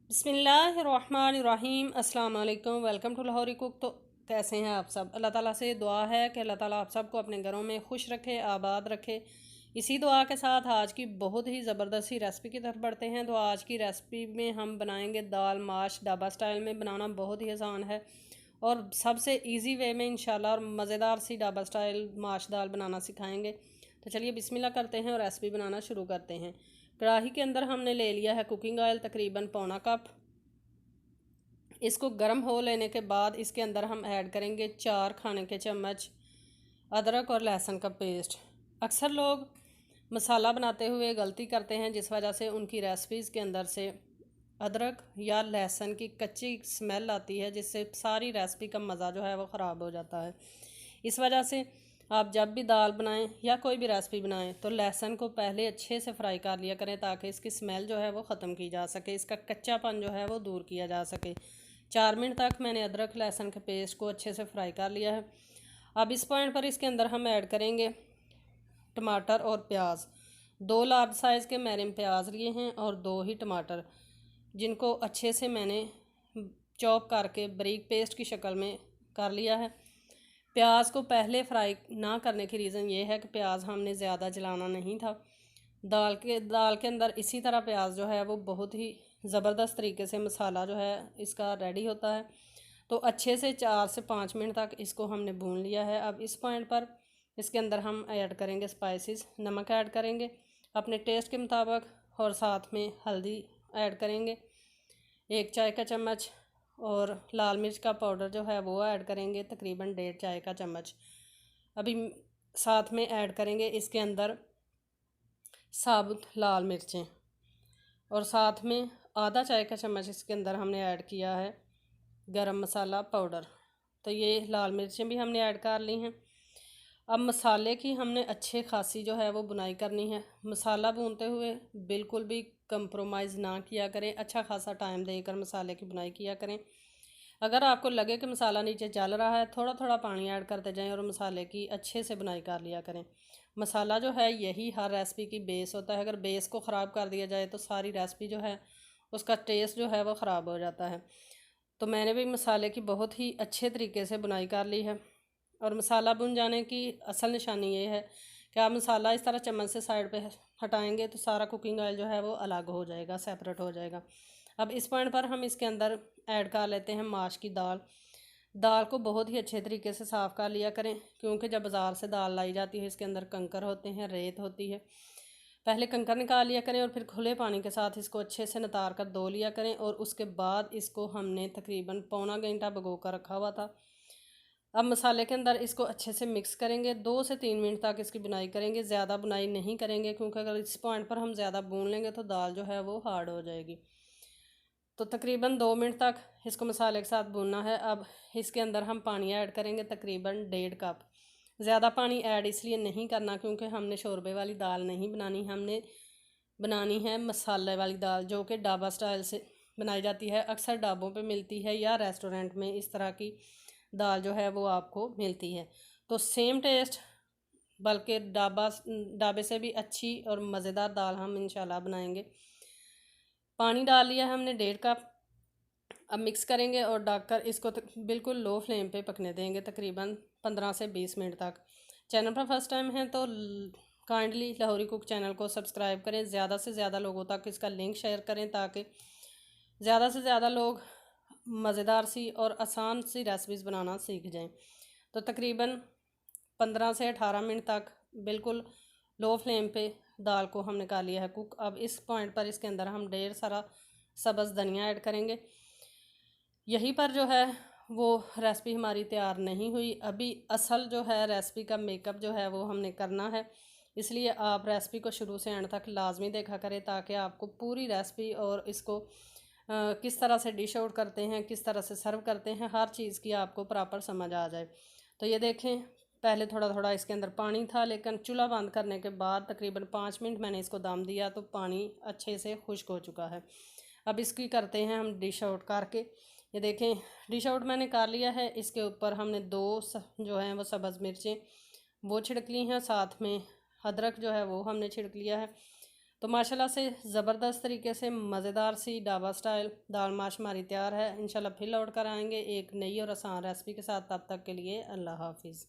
बिस्मिल्लाहिर्रहमानिर्रहीम अस्सलाम वालेकुम। Welcome to Lahori cook. तो कैसे हैं आप सब? अल्लाह ताला से दुआ है कि अल्लाह ताला आप सबको अपने घरों में खुश रखे, आबाद रखे। इसी दुआ के साथ आज की बहुत ही ज़बरदस्त सी रेसिपी की तरफ बढ़ते हैं। तो आज की रेसिपी में हम बनाएंगे दाल माश। ढाबा स्टाइल में बनाना बहुत ही आसान है और सबसे इजी वे में इंशाल्लाह और मज़ेदार सी ढाबा स्टाइल माश दाल बनाना सिखाएंगे। तो चलिए बिस्मिल्लाह करते हैं और रेसिपी बनाना शुरू करते हैं। कढ़ाई के अंदर हमने ले लिया है कुकिंग ऑयल तकरीबन पौना कप। इसको गर्म हो लेने के बाद इसके अंदर हम ऐड करेंगे 4 खाने के चम्मच अदरक और लहसुन का पेस्ट। अक्सर लोग मसाला बनाते हुए गलती करते हैं जिस वजह से उनकी रेसिपीज़ के अंदर से अदरक या लहसुन की कच्ची स्मेल आती है, जिससे सारी रेसिपी का मज़ा जो है वो ख़राब हो जाता है। इस वजह से आप जब भी दाल बनाएं या कोई भी रेसिपी बनाएं तो लहसुन को पहले अच्छे से फ्राई कर लिया करें ताकि इसकी स्मेल जो है वो ख़त्म की जा सके, इसका कच्चापन जो है वो दूर किया जा सके। 4 मिनट तक मैंने अदरक लहसुन के पेस्ट को अच्छे से फ्राई कर लिया है। अब इस पॉइंट पर इसके अंदर हम ऐड करेंगे टमाटर और प्याज। 2 लार्ज साइज़ के मैंने प्याज लिए हैं और 2 ही टमाटर, जिनको अच्छे से मैंने चॉप करके बारीक पेस्ट की शक्ल में कर लिया है। प्याज को पहले फ्राई ना करने की रीज़न ये है कि प्याज हमने ज़्यादा जलाना नहीं था। दाल के अंदर इसी तरह प्याज जो है वो बहुत ही ज़बरदस्त तरीके से मसाला जो है इसका रेडी होता है। तो अच्छे से 4 से 5 मिनट तक इसको हमने भून लिया है। अब इस पॉइंट पर इसके अंदर हम ऐड करेंगे स्पाइसेस। नमक ऐड करेंगे अपने टेस्ट के मुताबिक और साथ में हल्दी ऐड करेंगे 1 चाय का चम्मच, और लाल मिर्च का पाउडर जो है वो ऐड करेंगे तकरीबन 1.5 चाय का चम्मच। अभी साथ में ऐड करेंगे इसके अंदर साबुत लाल मिर्चें, और साथ में आधा चाय का चम्मच इसके अंदर हमने ऐड किया है गरम मसाला पाउडर। तो ये लाल मिर्चें भी हमने ऐड कर ली हैं। अब मसाले की हमने अच्छे खासी जो है वो बुनाई करनी है। मसाला भूनते हुए बिल्कुल भी कंप्रोमाइज़ ना किया करें, अच्छा खासा टाइम देकर मसाले की बुनाई किया करें। अगर आपको लगे कि मसाला नीचे जल रहा है, थोड़ा थोड़ा पानी ऐड करते जाएं और मसाले की अच्छे से बुनाई कर लिया करें। मसाला जो है यही हर रेसिपी की बेस होता है। अगर बेस को ख़राब कर दिया जाए तो सारी रेसिपी जो है उसका टेस्ट जो है वो ख़राब हो जाता है। तो मैंने भी मसाले की बहुत ही अच्छे तरीके से बुनाई कर ली है। और मसाला भुन जाने की असल निशानी ये है कि आप मसाला इस तरह चम्मच से साइड पे हटाएंगे तो सारा कुकिंग ऑयल जो है वो अलग हो जाएगा, सेपरेट हो जाएगा। अब इस पॉइंट पर हम इसके अंदर ऐड कर लेते हैं माश की दाल। दाल को बहुत ही अच्छे तरीके से साफ़ कर लिया करें, क्योंकि जब बाज़ार से दाल लाई जाती है इसके अंदर कंकर होते हैं, रेत होती है। पहले कंकर निकाल लिया करें और फिर खुले पानी के साथ इसको अच्छे से नितार कर धो लिया करें, और उसके बाद इसको हमने तकरीबन पौना घंटा भिगो कर रखा हुआ था। अब मसाले के अंदर इसको अच्छे से मिक्स करेंगे। 2 से 3 मिनट तक इसकी बुनाई करेंगे, ज़्यादा बुनाई नहीं करेंगे क्योंकि अगर इस पॉइंट पर हम ज़्यादा भून लेंगे तो दाल जो है वो हार्ड हो जाएगी। तो तकरीबन 2 मिनट तक इसको मसाले के साथ भूनना है। अब इसके अंदर हम पानी ऐड करेंगे तकरीबन 1.5 कप। ज़्यादा पानी ऐड इसलिए नहीं करना क्योंकि हमने शोरबे वाली दाल नहीं बनानी, हमने बनानी है मसाले वाली दाल जो कि ढाबा स्टाइल से बनाई जाती है। अक्सर ढाबों पे मिलती है या रेस्टोरेंट में इस तरह की दाल जो है वो आपको मिलती है। तो सेम टेस्ट, बल्कि ढाबे से भी अच्छी और मज़ेदार दाल हम इंशाल्लाह बनाएंगे। पानी डाल लिया है हमने 1.5 कप। अब मिक्स करेंगे और ढककर इसको बिल्कुल लो फ्लेम पे पकने देंगे तकरीबन 15 से 20 मिनट तक। चैनल पर फर्स्ट टाइम है तो काइंडली लाहौरी कुक चैनल को सब्सक्राइब करें, ज़्यादा से ज़्यादा लोगों तक इसका लिंक शेयर करें ताकि ज़्यादा से ज़्यादा लोग मज़ेदार सी और आसान सी रेसिपीज़ बनाना सीख जाएं। तो तकरीबन 15 से 18 मिनट तक बिल्कुल लो फ्लेम पे दाल को हमने कर लिया है कुक। अब इस पॉइंट पर इसके अंदर हम ढेर सारा सब्ज़ धनिया ऐड करेंगे। यहीं पर जो है वो रेसिपी हमारी तैयार नहीं हुई। अभी असल जो है रेसिपी का मेकअप जो है वो हमने करना है, इसलिए आप रेसिपी को शुरू से एंड तक लाजमी देखा करें ताकि आपको पूरी रेसिपी और इसको किस तरह से डिश आउट करते हैं, किस तरह से सर्व करते हैं, हर चीज़ की आपको प्रॉपर समझ आ जाए। तो ये देखें, पहले थोड़ा थोड़ा इसके अंदर पानी था, लेकिन चूल्हा बंद करने के बाद तकरीबन 5 मिनट मैंने इसको दम दिया तो पानी अच्छे से खुश्क हो चुका है। अब इसकी करते हैं हम डिश आउट करके। ये देखें, डिश आउट मैंने कर लिया है। इसके ऊपर हमने जो हैं वो सब्ज़ मिर्चें वो छिड़क ली हैं, साथ में अदरक जो है वो हमने छिड़क लिया है। तो माशाल्लाह से ज़बरदस्त तरीके से मज़ेदार सी ढाबा स्टाइल दाल माश हमारी तैयार है। इंशाल्लाह फिर लौट कर आएंगे एक नई और आसान रेसिपी के साथ। तब तक के लिए अल्लाह हाफिज़।